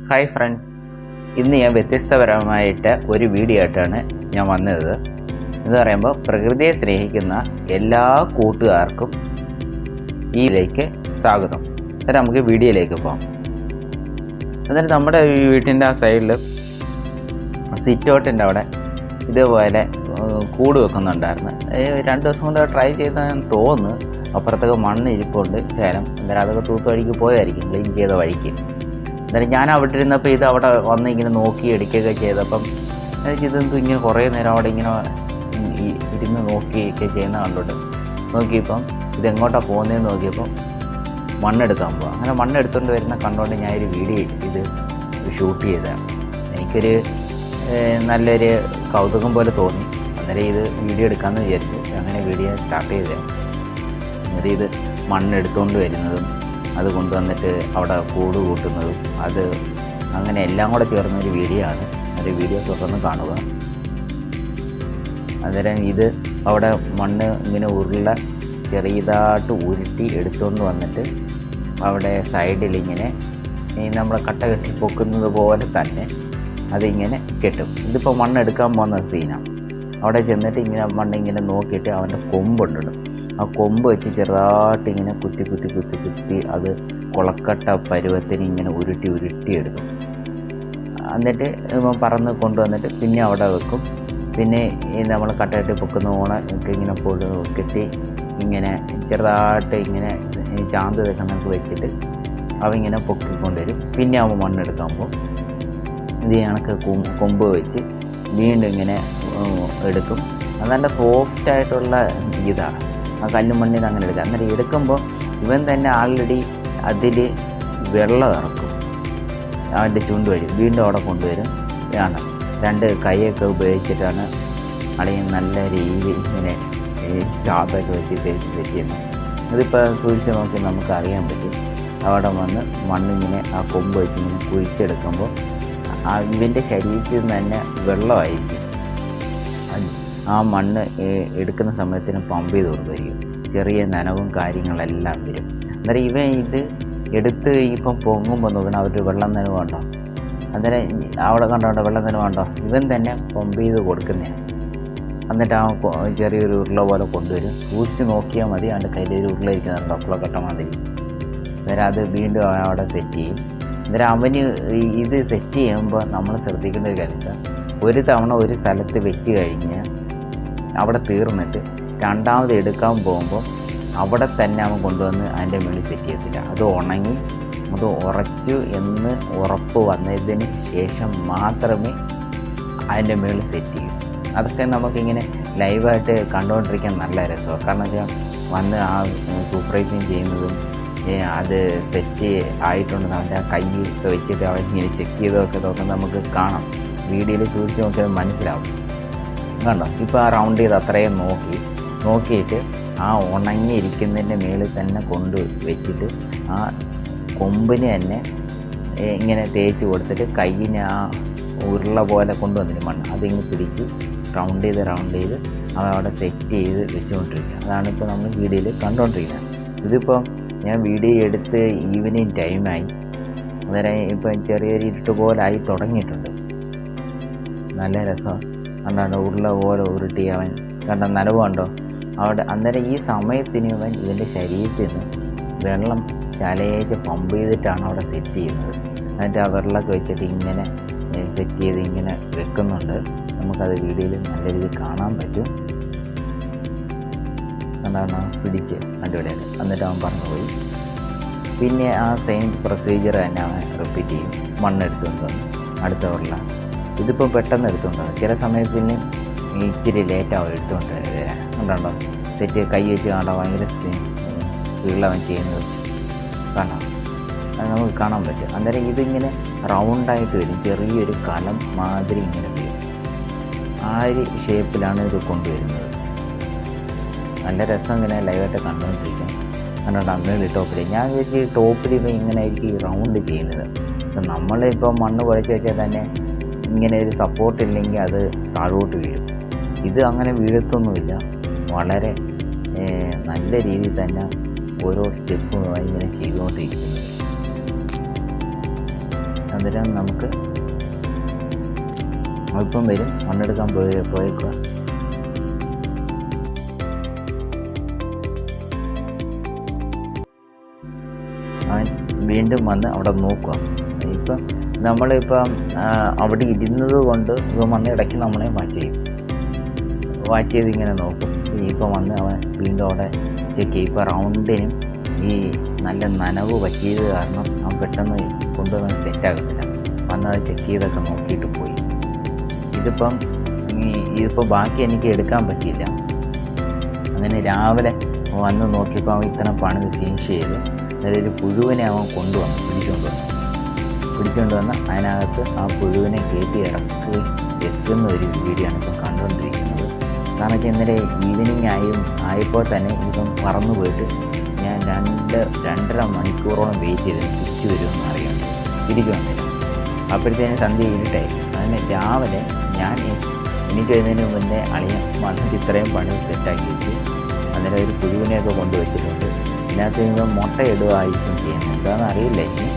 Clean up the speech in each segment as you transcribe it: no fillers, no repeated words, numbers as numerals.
Hi friends, ഇന്ന് ഞാൻ വ്യത്യസ്തപരമായിട്ട് ഒരു വീഡിയോ ആയിട്ടാണ് ഞാൻ വന്നത്. എന്ന് പറയുമ്പോൾ പ്രകൃതിയെ സ്നേഹിക്കുന്ന എല്ലാ കൂട്ടുകാർക്കും ഇതിലേക്ക് സ്വാഗതം. എന്നിട്ട് നമുക്ക് വീഡിയോയിലേക്ക് പോകാം. എന്നിട്ട് നമ്മുടെ വീട്ടിൻ്റെ ആ സൈഡിൽ സിറ്റൗട്ടിൻ്റെ അവിടെ ഇതേപോലെ കൂട് വെക്കുന്നുണ്ടായിരുന്നു. 2 ദിവസം കൊണ്ട് ട്രൈ ചെയ്താൽ തോന്നുന്നു. അപ്പുറത്തൊക്കെ മണ്ണ് ഇരിപ്പുണ്ട് ശേലം. അന്നേരം അതൊക്കെ തൂത്ത് വഴിക്ക് പോയതായിരിക്കും, ക്ലീൻ ചെയ്ത വഴിക്ക്. എന്നാലും ഞാൻ അവിടെ ഇരുന്നപ്പോൾ ഇത് അവിടെ വന്ന് ഇങ്ങനെ നോക്കി എടുക്കുകയൊക്കെ ചെയ്തപ്പം ഇതെന്തും ഇങ്ങനെ കുറേ നേരം അവിടെ ഇങ്ങനെ ഇരുന്ന് നോക്കിയൊക്കെ ചെയ്യുന്ന കണ്ടോണ്ട് നോക്കിയപ്പം ഇതെങ്ങോട്ടാണ് പോകുന്നതെന്ന് നോക്കിയപ്പം മണ്ണെടുക്കാൻ പോകാം. അങ്ങനെ മണ്ണെടുത്തുകൊണ്ട് വരുന്ന കണ്ടുകൊണ്ട് ഞാനൊരു വീഡിയോ ഇത് ഷൂട്ട് ചെയ്തതാണ്. എനിക്കൊരു നല്ലൊരു കൗതുകം പോലെ തോന്നി. അന്നേരം ഇത് വീഡിയോ എടുക്കാമെന്ന് വിചാരിച്ചു. അങ്ങനെ വീഡിയോ സ്റ്റാർട്ട് ചെയ്തതാണ്. അന്നേരം ഇത് മണ്ണെടുത്തുകൊണ്ട് വരുന്നതും അത് കൊണ്ടുവന്നിട്ട് അവിടെ കൂട് കൂട്ടുന്നതും അത് അങ്ങനെ എല്ലാം കൂടെ ചേർന്നൊരു വീഡിയോ ആണ്. ഒരു വീഡിയോ തുറന്ന് കാണുക. അന്നേരം ഇത് അവിടെ മണ്ണ് ഇങ്ങനെ ചെറിയതായിട്ട് ഉരുട്ടി എടുത്തുകൊണ്ട് വന്നിട്ട് അവിടെ സൈഡിലിങ്ങനെ നമ്മൾ കട്ട കെട്ടി പൊക്കുന്നത് പോലെ തന്നെ അതിങ്ങനെ കെട്ടും. ഇതിപ്പോൾ മണ്ണെടുക്കാൻ പോകുന്ന സീനാണ്. അവിടെ ചെന്നിട്ട് ഇങ്ങനെ മണ്ണിങ്ങനെ നോക്കിയിട്ട് അവൻ്റെ കൊമ്പുണ്ടിടും. ആ കൊമ്പ് വെച്ച് ചെറുതായിട്ട് ഇങ്ങനെ കുത്തി അത് കുളക്കട്ട പരുവത്തിന് ഇങ്ങനെ ഉരുട്ടി എടുക്കും. എന്നിട്ട് പറന്ന് കൊണ്ടുവന്നിട്ട് പിന്നെ അവിടെ വെക്കും. പിന്നെ നമ്മൾ കട്ടയിട്ട് പൊക്കുന്ന ഓണൊക്കെ ഇങ്ങനെ കെട്ടി ഇങ്ങനെ ചെറുതായിട്ട് ഇങ്ങനെ ചാന്ത് നമുക്ക് വെച്ചിട്ട് അവ ഇങ്ങനെ പൊക്കിക്കൊണ്ടുവരും. പിന്നെ അവൻ മണ്ണെടുക്കാൻ പോകും. ഇത് കണക്ക് കൊമ്പ് വെച്ച് വീണ്ടും ഇങ്ങനെ എടുക്കും. അത് നല്ല സോഫ്റ്റായിട്ടുള്ള ഇതാണ്. ആ കല്ലും മണ്ണിൽ അങ്ങനെ എടുക്കുക. അന്നേരം എടുക്കുമ്പോൾ ഇവൻ തന്നെ ആൾറെഡി അതിൽ വെള്ളം ഇറക്കും. അവൻ്റെ ചുണ്ട് വഴി വീണ്ടും അവിടെ കൊണ്ടുവരും. ഇതാണ് 2 കൈയൊക്കെ ഉപയോഗിച്ചിട്ടാണ് അളിയൻ നല്ല രീതി ഇങ്ങനെ ചാപ്പൊക്കെ വെച്ച് സെറ്റ് ചെയ്യുന്നത്. ഇതിപ്പോൾ സൂക്ഷിച്ച് നോക്കി നമുക്ക് അറിയാൻ പറ്റും. അവിടെ വന്ന് മണ്ണിങ്ങനെ ആ കൊമ്പ് വെച്ച് ഇങ്ങനെ കുഴിച്ചെടുക്കുമ്പോൾ ഇവൻ്റെ ശരീരത്തിൽ നിന്ന് തന്നെ വെള്ളമായിരിക്കും. ആ മണ്ണ് എടുക്കുന്ന സമയത്തിന് പമ്പ് ചെയ്ത് കൊടുക്കുമായിരിക്കും. ചെറിയ നനവും കാര്യങ്ങളെല്ലാം വരും. അന്നേരം ഇവൻ ഇത് എടുത്ത് ഇപ്പം പൊങ്ങുമ്പോൾ നോക്കണം അവർ വെള്ളം നനവുണ്ടോ. അന്നേരം അവിടെ കണ്ടോ വെള്ളം നനവുണ്ടോ, ഇവൻ തന്നെ പമ്പ് ചെയ്ത് കൊടുക്കുന്നതാണ്. എന്നിട്ട് ആ ചെറിയൊരു ഉരുള പോലെ കൊണ്ടുവരും. സൂക്ഷിച്ച് നോക്കിയാൽ മതി. അവൻ്റെ കയ്യിലൊരു ഉരുള ഇരിക്കുന്നുണ്ട്, അപ്പളക്കട്ട മാതിരി. അന്നേരം അത് വീണ്ടും അവിടെ സെറ്റ് ചെയ്യും. അന്നേരം അവന് ഇത് സെറ്റ് ചെയ്യുമ്പോൾ നമ്മൾ ശ്രദ്ധിക്കേണ്ട ഒരു കാര്യം വെച്ചാൽ, ഒരു തവണ ഒരു സ്ഥലത്ത് വെച്ച് കഴിഞ്ഞാൽ അവിടെ തീർന്നിട്ട് രണ്ടാമത് എടുക്കാൻ പോകുമ്പോൾ അവിടെ തന്നെ അവൻ കൊണ്ടുവന്ന് അതിൻ്റെ മുകളിൽ സെറ്റ് ചെയ്യത്തില്ല. അത് ഉണങ്ങി അത് ഉറച്ചു എന്ന് ഉറപ്പ് വന്നതിന് ശേഷം മാത്രമേ അതിൻ്റെ മുകളിൽ സെറ്റ് ചെയ്യൂ. അതൊക്കെ നമുക്കിങ്ങനെ ലൈവായിട്ട് കണ്ടുകൊണ്ടിരിക്കാൻ നല്ല രസമാണ്. കാരണം വെച്ചാൽ വന്ന് ആ സൂപ്പർവൈസിങ് ചെയ്യുന്നതും അത് സെറ്റ് ആയിട്ടുണ്ടെന്ന് അവൻ്റെ ആ കൈയൊക്കെ വെച്ചിട്ട് അവൻ ഇങ്ങനെ ചെക്ക് ചെയ്തൊക്കെ നമുക്ക് കാണാം. വീഡിയോയിൽ സൂക്ഷിച്ച് നോക്കിയത് മനസ്സിലാവും. കണ്ടോ, ഇപ്പോൾ ആ റൗണ്ട് ചെയ്ത് അത്രയും നോക്കിയിട്ട് ആ ഉണങ്ങിയിരിക്കുന്നതിൻ്റെ മേളിൽ തന്നെ കൊണ്ട് വെച്ചിട്ട് ആ കൊമ്പിന് തന്നെ ഇങ്ങനെ തേച്ച് കൊടുത്തിട്ട് കയ്യിന് ആ ഉരുള പോലെ കൊണ്ടുവന്നിട്ട് മണ്ണ് അതിങ്ങനെ പിടിച്ച് റൗണ്ട് ചെയ്ത് അവ അവിടെ സെറ്റ് ചെയ്ത് വെച്ചുകൊണ്ടിരിക്കുക. അതാണ് ഇപ്പോൾ നമ്മൾ വീഡിയോയിൽ കണ്ടുകൊണ്ടിരിക്കുന്നത്. ഇതിപ്പം ഞാൻ വീഡിയോ എടുത്ത് ഈവനിങ് ടൈമായി. അന്നേരം ഇപ്പം ചെറിയൊരു ഇരുട്ട് പോലെ ആയി തുടങ്ങിയിട്ടുണ്ട്. നല്ല രസമാണ്. കണ്ടാണ്ടോ ഉരുള പോലെ ഉരുട്ടി അവൻ കണ്ടോ നനവ് കണ്ടോ അവിടെ. അന്നേരം ഈ സമയത്തിന് അവൻ ഇവൻ്റെ ശരീരത്തിൽ നിന്ന് വെള്ളം ശലേജ് പമ്പ് ചെയ്തിട്ടാണ് അവിടെ സെറ്റ് ചെയ്യുന്നത്. എന്നിട്ട് ആ വെള്ളമൊക്കെ വെച്ചിട്ട് ഇങ്ങനെ സെറ്റ് ചെയ്ത് ഇങ്ങനെ വെക്കുന്നുണ്ട്. നമുക്കത് വീഡിയോയിൽ നല്ല രീതിയിൽ കാണാൻ പറ്റും. കണ്ടാണോ പിടിച്ച് അടിപൊളിയായിട്ട്. എന്നിട്ട് അവൻ പറന്നുപോയി. പിന്നെ ആ സെയിം പ്രൊസീജിയർ തന്നെ അവൻ റിപ്പീറ്റ് ചെയ്യും. മണ്ണെടുത്തുകൊണ്ട് വന്ന് അടുത്ത ഉരുള. ഇതിപ്പോൾ പെട്ടെന്ന് എടുത്തുകൊണ്ട് ചില സമയത്തിന് ഇച്ചിരി ലേറ്റാവും എടുത്തുകൊണ്ട് വരാൻ. കണ്ടോ തെറ്റ് കൈ വെച്ച് കാണാം. ഭയങ്കര സ്പീഡിൽ അവൻ ചെയ്യുന്നത് കാണാം. അത് നമുക്ക് കാണാൻ പറ്റും. അന്നേരം ഇതിങ്ങനെ റൗണ്ടായിട്ട് വരും. ചെറിയൊരു കലം മാതിരി ഇങ്ങനെ വരും. ആ ഒരു ഷേപ്പിലാണ് ഇത് കൊണ്ടുവരുന്നത്. നല്ല രസം ഇങ്ങനെ ലൈവായിട്ട് കണ്ടുകൊണ്ടിരിക്കാം. കണ്ടോണ്ട് അങ്ങനെ ടോപ്പിൽ ഞാൻ വിചാരിച്ച് ടോപ്പിൽ ഇപ്പം ഇങ്ങനെ ആയിരിക്കും ഈ റൗണ്ട് ചെയ്യുന്നത്. ഇപ്പം നമ്മളിപ്പോൾ മണ്ണ് കുഴച്ച് വെച്ചാൽ തന്നെ ഇങ്ങനെ ഒരു സപ്പോർട്ട് ഇല്ലെങ്കിൽ അത് താഴോട്ട് വീഴും. ഇത് അങ്ങനെ വീഴത്തൊന്നുമില്ല. വളരെ നല്ല രീതിയിൽ തന്നെ ഓരോ സ്റ്റെപ്പും ഇങ്ങനെ ചെയ്തുകൊണ്ടിരിക്കുന്നത്. അന്നേരം നമുക്ക് ഇപ്പം വരും, മണ്ണെടുക്കാൻ പോയേക്കുക. അവൻ വീണ്ടും വന്ന് അവിടെ നോക്കുക. ഇപ്പം നമ്മളിപ്പം അവിടെ ഇരുന്നത് കൊണ്ട് ഇവൻ വന്ന് ഇടയ്ക്ക് നമ്മളെ വാച്ച് ചെയ്ത് ഇങ്ങനെ നോക്കും. ഇപ്പം വന്ന് അവൻ വീണ്ടും അവിടെ ചെക്ക് ചെയ്യും. ഇപ്പോൾ റൗണ്ടിനും ഈ നല്ല നനവ് പറ്റിയത് കാരണം അവൻ പെട്ടെന്ന് കൊണ്ടുവന്ന് സെറ്റാകത്തില്ല. വന്നത് ചെക്ക് ചെയ്തൊക്കെ നോക്കിയിട്ട് പോയി. ഇതിപ്പോൾ ബാക്കി എനിക്ക് എടുക്കാൻ പറ്റിയില്ല. അങ്ങനെ രാവിലെ വന്ന് നോക്കിയപ്പോൾ അവൻ ഇത്ര പണി ഫിനിഷ് ചെയ്ത് അതൊരു പുഴുവിനെ അവൻ പിടിച്ചുകൊണ്ട് വന്ന് അതിനകത്ത് ആ പുഴുവിനെ കയറ്റി എത്തുന്ന ഒരു വീഡിയോ ആണ് ഇപ്പം കണ്ടുകൊണ്ടിരിക്കുന്നത്. കാരണം വെച്ചാൽ ഇന്നലെ ഈവനിങ് ആയപ്പോൾ തന്നെ ഇപ്പം പറന്നു പോയിട്ട് ഞാൻ 2.5 മണിക്കൂറോളം വെയിറ്റ് ചെയ്ത് തിരിച്ചു വരുമെന്ന് അറിയാം. തിരിച്ചു വന്നില്ല. അപ്പോഴത്തേനും സന്ധ്യ ഇരുട്ടായി. അങ്ങനെ രാവിലെ ഞാൻ എനിക്ക് വരുന്നതിന് മുന്നേ അളിയൻ വന്നിട്ട് ഇത്രയും പണി സെറ്റാക്കി വെച്ച് അന്നേരം ഒരു പുഴുവിനെയൊക്കെ കൊണ്ടുവച്ചിട്ടുണ്ട്. ഇതിനകത്ത് നിന്ന് മുട്ടയിടുകയായിരിക്കും ചെയ്യുന്നത്, എന്താണെന്ന് അറിയില്ല ഇനി.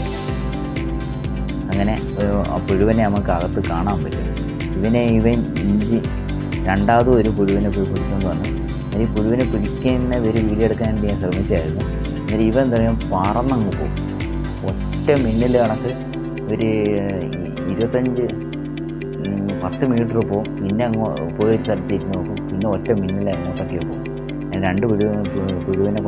അങ്ങനെ ആ പുഴുവിനെ നമുക്ക് അകത്ത് കാണാൻ പറ്റും. ഇവൻ രണ്ടാമതും ഒരു പുഴുവിനെ പോയി പിടിച്ചുകൊണ്ട് വന്നു. ഈ പുഴുവിനെ പിടിക്കുന്ന ഒരു വീഡിയോ എടുക്കാൻ വേണ്ടി ഞാൻ ശ്രമിച്ചായിരുന്നു. എന്നിട്ട് ഇവൻ എന്താ പറയുക, പറന്നങ്ങ് പോകും. ഒറ്റ മിന്നൽ കണക്ക് ഒരു 10 മീറ്റർ പോകും. പിന്നെ അങ്ങ് പോയൊരു സ്ഥലത്ത് ഇരുന്ന് നോക്കും. പിന്നെ ഒറ്റ മിന്നൽ അങ്ങോട്ടൊക്കെ പോകും. 2 പുഴുവിനെ